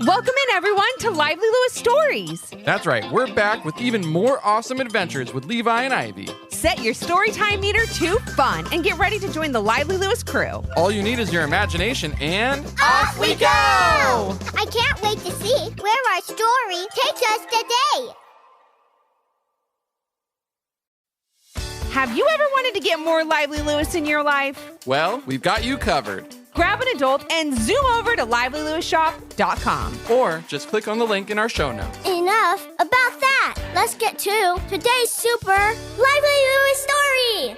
Welcome in, everyone, to Lively Lewis Stories. That's right, we're back with even more awesome adventures with Levi and Ivy. Set your storytime meter to fun and get ready to join the Lively Lewis crew. All you need is your imagination and... Off we go! I can't wait to see where our story takes us today. Have you ever wanted to get more Lively Lewis in your life? Well, we've got you covered. Grab an adult and zoom over to livelylewisshop.com. Or just click on the link in our show notes. Enough about that. Let's get to today's super Lively Lewis story.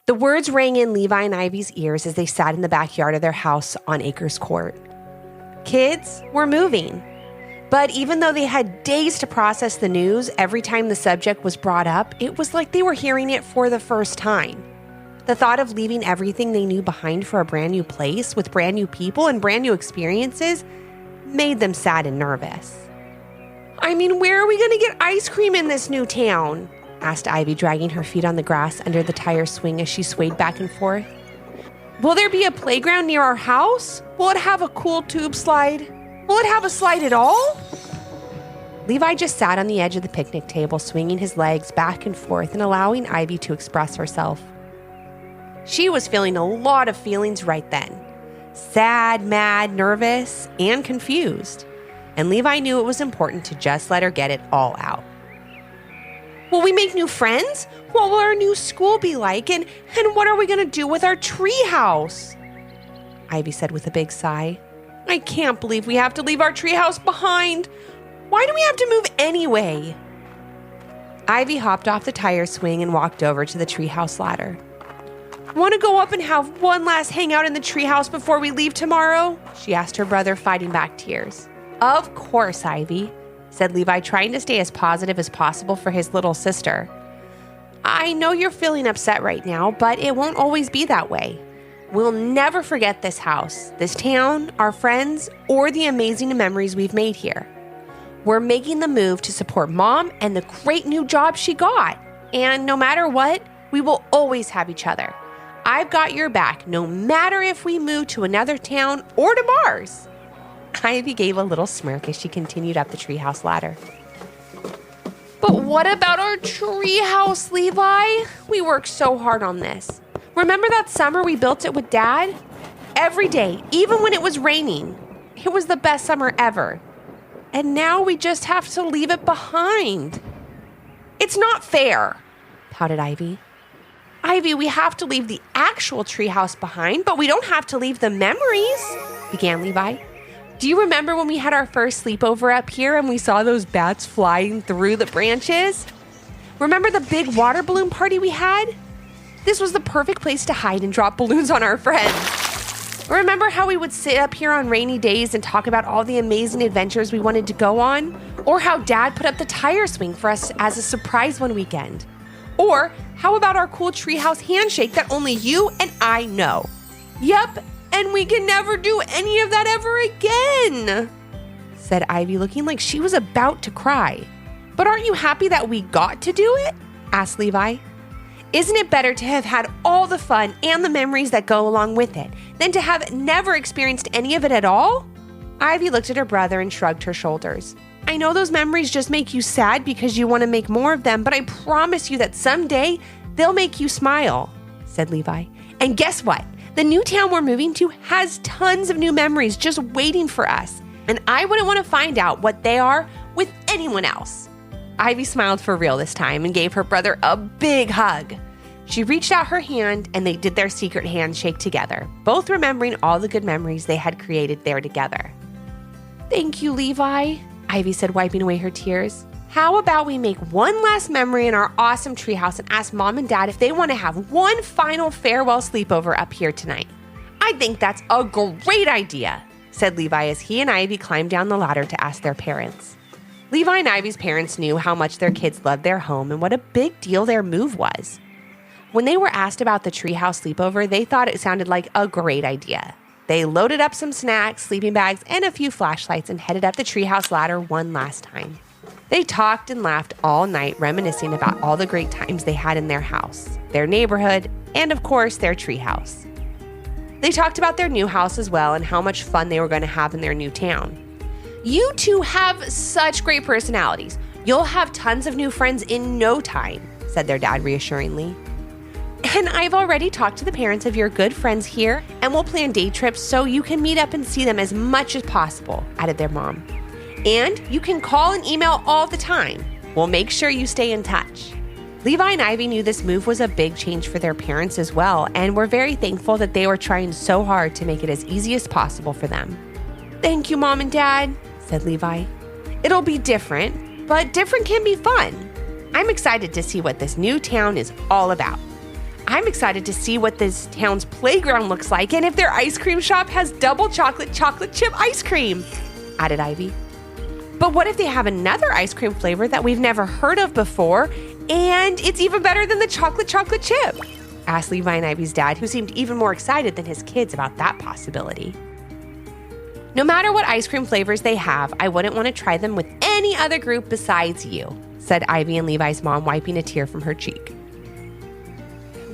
The words rang in Levi and Ivy's ears as they sat in the backyard of their house on Acres Court. Kids were moving. But even though they had days to process the news, every time the subject was brought up, it was like they were hearing it for the first time. The thought of leaving everything they knew behind for a brand new place with brand new people and brand new experiences made them sad and nervous. I mean, where are we going to get ice cream in this new town? Asked Ivy, dragging her feet on the grass under the tire swing as she swayed back and forth. Will there be a playground near our house? Will it have a cool tube slide? Will it have a slide at all? Levi just sat on the edge of the picnic table, swinging his legs back and forth and allowing Ivy to express herself. She was feeling a lot of feelings right then. Sad, mad, nervous, and confused. And Levi knew it was important to just let her get it all out. Will we make new friends? What will our new school be like? And what are we going to do with our treehouse? Ivy said with a big sigh. I can't believe we have to leave our treehouse behind. Why do we have to move anyway? Ivy hopped off the tire swing and walked over to the treehouse ladder. Want to go up and have one last hangout in the treehouse before we leave tomorrow? She asked her brother, fighting back tears. Of course, Ivy, said Levi, trying to stay as positive as possible for his little sister. I know you're feeling upset right now, but it won't always be that way. We'll never forget this house, this town, our friends, or the amazing memories we've made here. We're making the move to support Mom and the great new job she got. And no matter what, we will always have each other. I've got your back, no matter if we move to another town or to Mars. Ivy gave a little smirk as she continued up the treehouse ladder. But what about our treehouse, Levi? We worked so hard on this. Remember that summer we built it with Dad? Every day, even when it was raining. It was the best summer ever. And now we just have to leave it behind. It's not fair, pouted Ivy. Ivy, we have to leave the actual treehouse behind, but we don't have to leave the memories, began Levi. Do you remember when we had our first sleepover up here and we saw those bats flying through the branches? Remember the big water balloon party we had? This was the perfect place to hide and drop balloons on our friends. Remember how we would sit up here on rainy days and talk about all the amazing adventures we wanted to go on? Or how Dad put up the tire swing for us as a surprise one weekend? Or how about our cool treehouse handshake that only you and I know? Yep, and we can never do any of that ever again, said Ivy, looking like she was about to cry. But aren't you happy that we got to do it? Asked Levi. Isn't it better to have had all the fun and the memories that go along with it than to have never experienced any of it at all? Ivy looked at her brother and shrugged her shoulders. I know those memories just make you sad because you want to make more of them, but I promise you that someday they'll make you smile, said Levi. And guess what? The new town we're moving to has tons of new memories just waiting for us, and I wouldn't want to find out what they are with anyone else. Ivy smiled for real this time and gave her brother a big hug. She reached out her hand and they did their secret handshake together, both remembering all the good memories they had created there together. Thank you, Levi, Ivy said, wiping away her tears. How about we make one last memory in our awesome treehouse and ask Mom and Dad if they want to have one final farewell sleepover up here tonight? I think that's a great idea, said Levi as he and Ivy climbed down the ladder to ask their parents. Levi and Ivy's parents knew how much their kids loved their home and what a big deal their move was. When they were asked about the treehouse sleepover, they thought it sounded like a great idea. They loaded up some snacks, sleeping bags, and a few flashlights and headed up the treehouse ladder one last time. They talked and laughed all night, reminiscing about all the great times they had in their house, their neighborhood, and of course, their treehouse. They talked about their new house as well and how much fun they were going to have in their new town. You two have such great personalities. You'll have tons of new friends in no time, said their dad reassuringly. And I've already talked to the parents of your good friends here, and we'll plan day trips so you can meet up and see them as much as possible, added their mom. And you can call and email all the time. We'll make sure you stay in touch. Levi and Ivy knew this move was a big change for their parents as well, and were very thankful that they were trying so hard to make it as easy as possible for them. Thank you, Mom and Dad, said Levi. It'll be different, but different can be fun. I'm excited to see what this new town is all about. I'm excited to see what this town's playground looks like and if their ice cream shop has double chocolate chip ice cream, added Ivy. But what if they have another ice cream flavor that we've never heard of before and it's even better than the chocolate chip? Asked Levi and Ivy's dad, who seemed even more excited than his kids about that possibility. No matter what ice cream flavors they have, I wouldn't want to try them with any other group besides you, said Ivy and Levi's mom, wiping a tear from her cheek.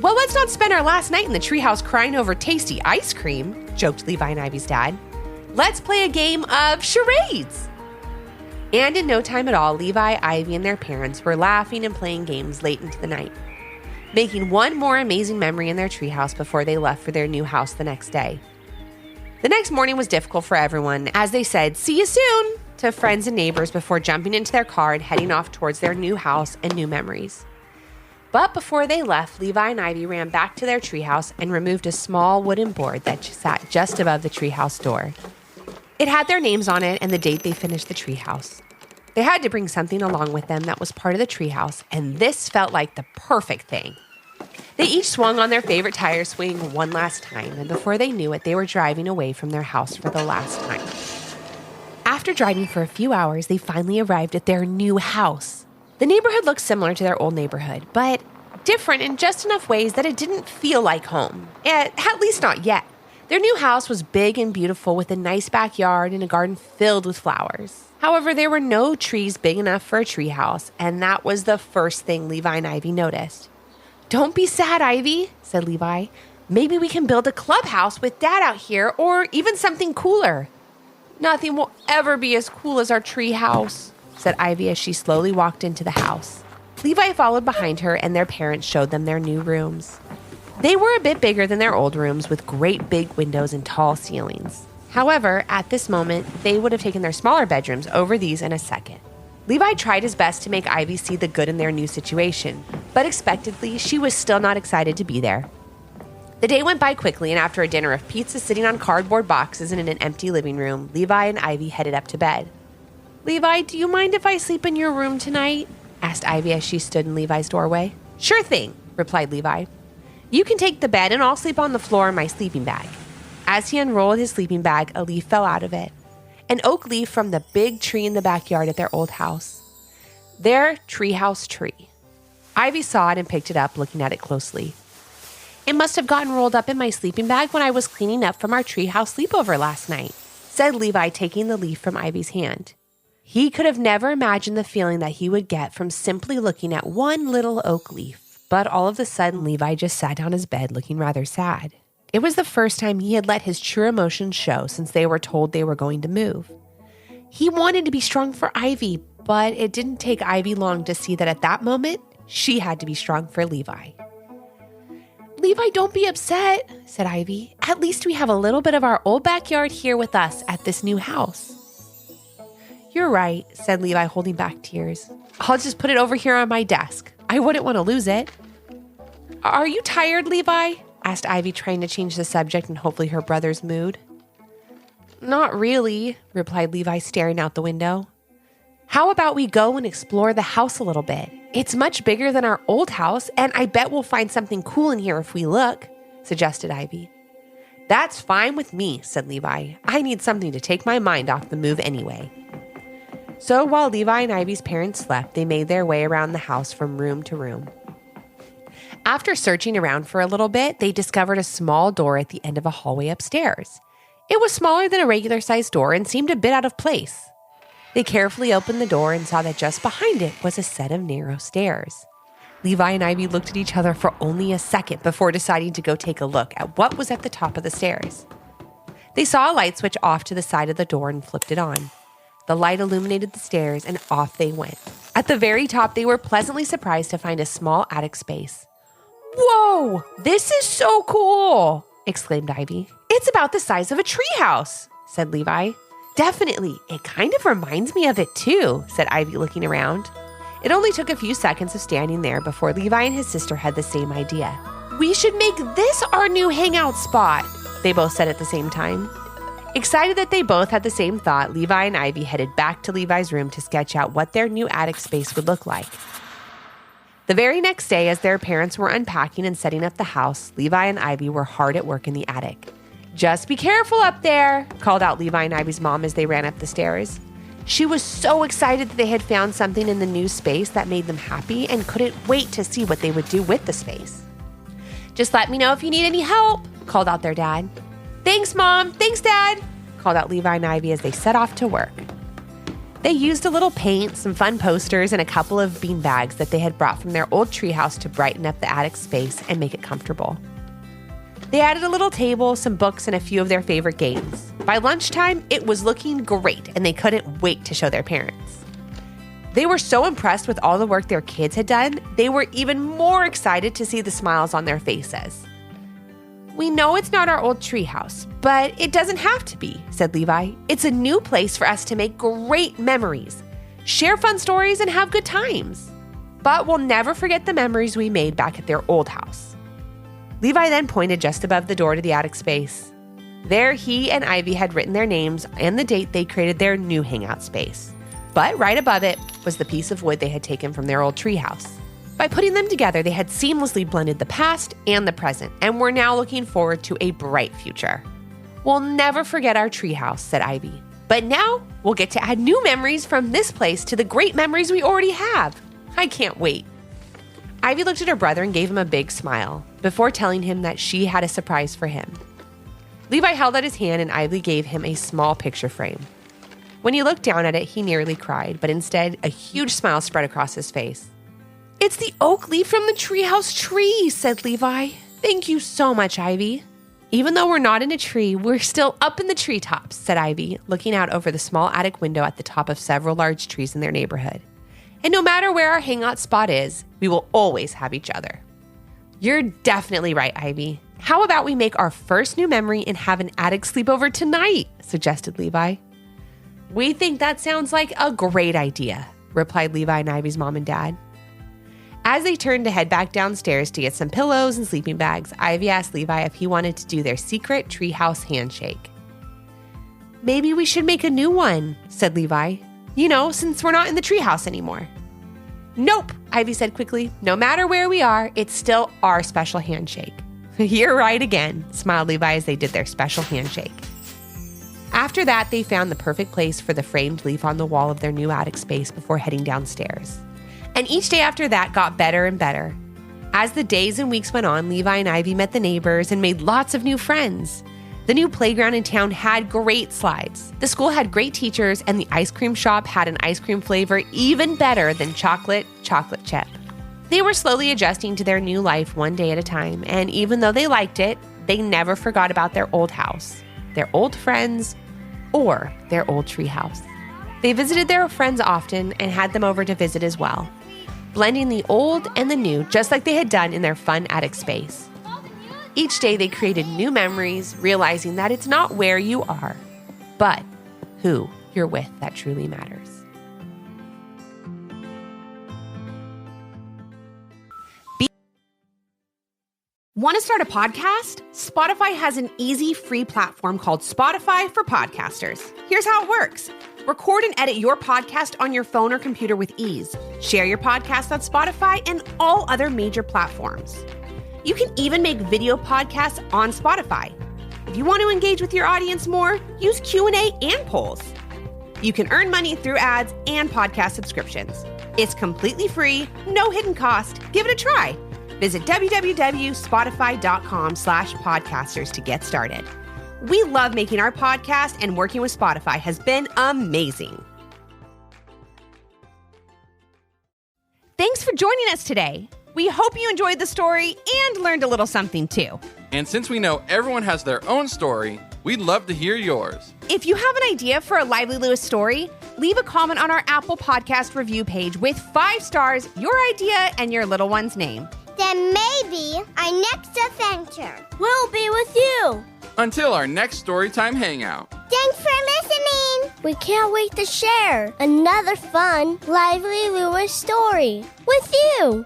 Well, let's not spend our last night in the treehouse crying over tasty ice cream, joked Levi and Ivy's dad. Let's play a game of charades. And in no time at all, Levi, Ivy, and their parents were laughing and playing games late into the night, making one more amazing memory in their treehouse before they left for their new house the next day. The next morning was difficult for everyone, as they said, "See you soon," to friends and neighbors before jumping into their car and heading off towards their new house and new memories. But before they left, Levi and Ivy ran back to their treehouse and removed a small wooden board that sat just above the treehouse door. It had their names on it and the date they finished the treehouse. They had to bring something along with them that was part of the treehouse, and this felt like the perfect thing. They each swung on their favorite tire swing one last time, and before they knew it, they were driving away from their house for the last time. After driving for a few hours, they finally arrived at their new house. The neighborhood looked similar to their old neighborhood, but different in just enough ways that it didn't feel like home, at least not yet. Their new house was big and beautiful with a nice backyard and a garden filled with flowers. However, there were no trees big enough for a treehouse, and that was the first thing Levi and Ivy noticed. "Don't be sad, Ivy," said Levi. "Maybe we can build a clubhouse with Dad out here, or even something cooler." "Nothing will ever be as cool as our treehouse," said Ivy as she slowly walked into the house. Levi followed behind her, and their parents showed them their new rooms. They were a bit bigger than their old rooms, with great big windows and tall ceilings. However, at this moment, they would have taken their smaller bedrooms over these in a second. Levi tried his best to make Ivy see the good in their new situation, but expectedly, she was still not excited to be there. The day went by quickly, and after a dinner of pizza sitting on cardboard boxes and in an empty living room, Levi and Ivy headed up to bed. "Levi, do you mind if I sleep in your room tonight?" asked Ivy as she stood in Levi's doorway. "Sure thing," replied Levi. "You can take the bed and I'll sleep on the floor in my sleeping bag." As he unrolled his sleeping bag, a leaf fell out of it. An oak leaf from the big tree in the backyard at their old house. Their treehouse tree. Ivy saw it and picked it up, looking at it closely. "It must have gotten rolled up in my sleeping bag when I was cleaning up from our treehouse sleepover last night," said Levi, taking the leaf from Ivy's hand. He could have never imagined the feeling that he would get from simply looking at one little oak leaf. But all of a sudden, Levi just sat down his bed looking rather sad. It was the first time he had let his true emotions show since they were told they were going to move. He wanted to be strong for Ivy, but it didn't take Ivy long to see that at that moment, she had to be strong for Levi. "Levi, don't be upset," said Ivy. "At least we have a little bit of our old backyard here with us at this new house." "You're right," said Levi, holding back tears. "I'll just put it over here on my desk. I wouldn't want to lose it." "Are you tired, Levi?" asked Ivy, trying to change the subject and hopefully her brother's mood. "Not really," replied Levi, staring out the window. "How about we go and explore the house a little bit? It's much bigger than our old house, and I bet we'll find something cool in here if we look," suggested Ivy. "That's fine with me," said Levi. "I need something to take my mind off the move anyway." So while Levi and Ivy's parents slept, they made their way around the house from room to room. After searching around for a little bit, they discovered a small door at the end of a hallway upstairs. It was smaller than a regular-sized door and seemed a bit out of place. They carefully opened the door and saw that just behind it was a set of narrow stairs. Levi and Ivy looked at each other for only a second before deciding to go take a look at what was at the top of the stairs. They saw a light switch off to the side of the door and flipped it on. The light illuminated the stairs and off they went. At the very top, they were pleasantly surprised to find a small attic space. "Whoa, this is so cool!" exclaimed Ivy. "It's about the size of a treehouse," said Levi. "Definitely, it kind of reminds me of it too," said Ivy, looking around. It only took a few seconds of standing there before Levi and his sister had the same idea. "We should make this our new hangout spot," they both said at the same time. Excited that they both had the same thought, Levi and Ivy headed back to Levi's room to sketch out what their new attic space would look like. The very next day, as their parents were unpacking and setting up the house, Levi and Ivy were hard at work in the attic. "Just be careful up there," called out Levi and Ivy's mom as they ran up the stairs. She was so excited that they had found something in the new space that made them happy and couldn't wait to see what they would do with the space. "Just let me know if you need any help," called out their dad. "Thanks, Mom. Thanks, Dad," called out Levi and Ivy as they set off to work. They used a little paint, some fun posters, and a couple of bean bags that they had brought from their old treehouse to brighten up the attic space and make it comfortable. They added a little table, some books, and a few of their favorite games. By lunchtime, it was looking great, and they couldn't wait to show their parents. They were so impressed with all the work their kids had done, they were even more excited to see the smiles on their faces. "We know it's not our old treehouse, but it doesn't have to be," said Levi. "It's a new place for us to make great memories, share fun stories, and have good times. But we'll never forget the memories we made back at their old house." Levi then pointed just above the door to the attic space. There, he and Ivy had written their names and the date they created their new hangout space. But right above it was the piece of wood they had taken from their old treehouse. By putting them together, they had seamlessly blended the past and the present, and were now looking forward to a bright future. "We'll never forget our treehouse," said Ivy. "But now we'll get to add new memories from this place to the great memories we already have. I can't wait." Ivy looked at her brother and gave him a big smile before telling him that she had a surprise for him. Levi held out his hand and Ivy gave him a small picture frame. When he looked down at it, he nearly cried, but instead a huge smile spread across his face. "It's the oak leaf from the treehouse tree," said Levi. "Thank you so much, Ivy." "Even though we're not in a tree, we're still up in the treetops," said Ivy, looking out over the small attic window at the top of several large trees in their neighborhood. "And no matter where our hangout spot is, we will always have each other." "You're definitely right, Ivy. How about we make our first new memory and have an attic sleepover tonight?" suggested Levi. "We think that sounds like a great idea," replied Levi and Ivy's mom and dad. As they turned to head back downstairs to get some pillows and sleeping bags, Ivy asked Levi if he wanted to do their secret treehouse handshake. "Maybe we should make a new one," said Levi. "You know, since we're not in the treehouse anymore." "Nope," Ivy said quickly. "No matter where we are, it's still our special handshake." "You're right again," smiled Levi as they did their special handshake. After that, they found the perfect place for the framed leaf on the wall of their new attic space before heading downstairs. And each day after that got better and better. As the days and weeks went on, Levi and Ivy met the neighbors and made lots of new friends. The new playground in town had great slides. The school had great teachers, and the ice cream shop had an ice cream flavor even better than chocolate chip. They were slowly adjusting to their new life one day at a time, and even though they liked it, they never forgot about their old house, their old friends, or their old treehouse. They visited their friends often and had them over to visit as well, blending the old and the new just like they had done in their fun attic space. Each day they created new memories, realizing that it's not where you are, but who you're with that truly matters. Want to start a podcast? Spotify has an easy free platform called Spotify for Podcasters. Here's how it works. Record and edit your podcast on your phone or computer with ease. Share your podcast on Spotify and all other major platforms. You can even make video podcasts on Spotify. If you want to engage with your audience more, use Q&A and polls. You can earn money through ads and podcast subscriptions. It's completely free, no hidden cost. Give it a try. Visit www.spotify.com/podcasters to get started. We love making our podcast, and working with Spotify has been amazing. Thanks for joining us today. We hope you enjoyed the story and learned a little something too. And since we know everyone has their own story, we'd love to hear yours. If you have an idea for a Lively Lewis story, leave a comment on our Apple Podcast review page with 5 stars, your idea, and your little one's name. Then maybe our next adventure will be with you. Until our next Storytime Hangout. Thanks for listening. We can't wait to share another fun Lively Lewis story with you.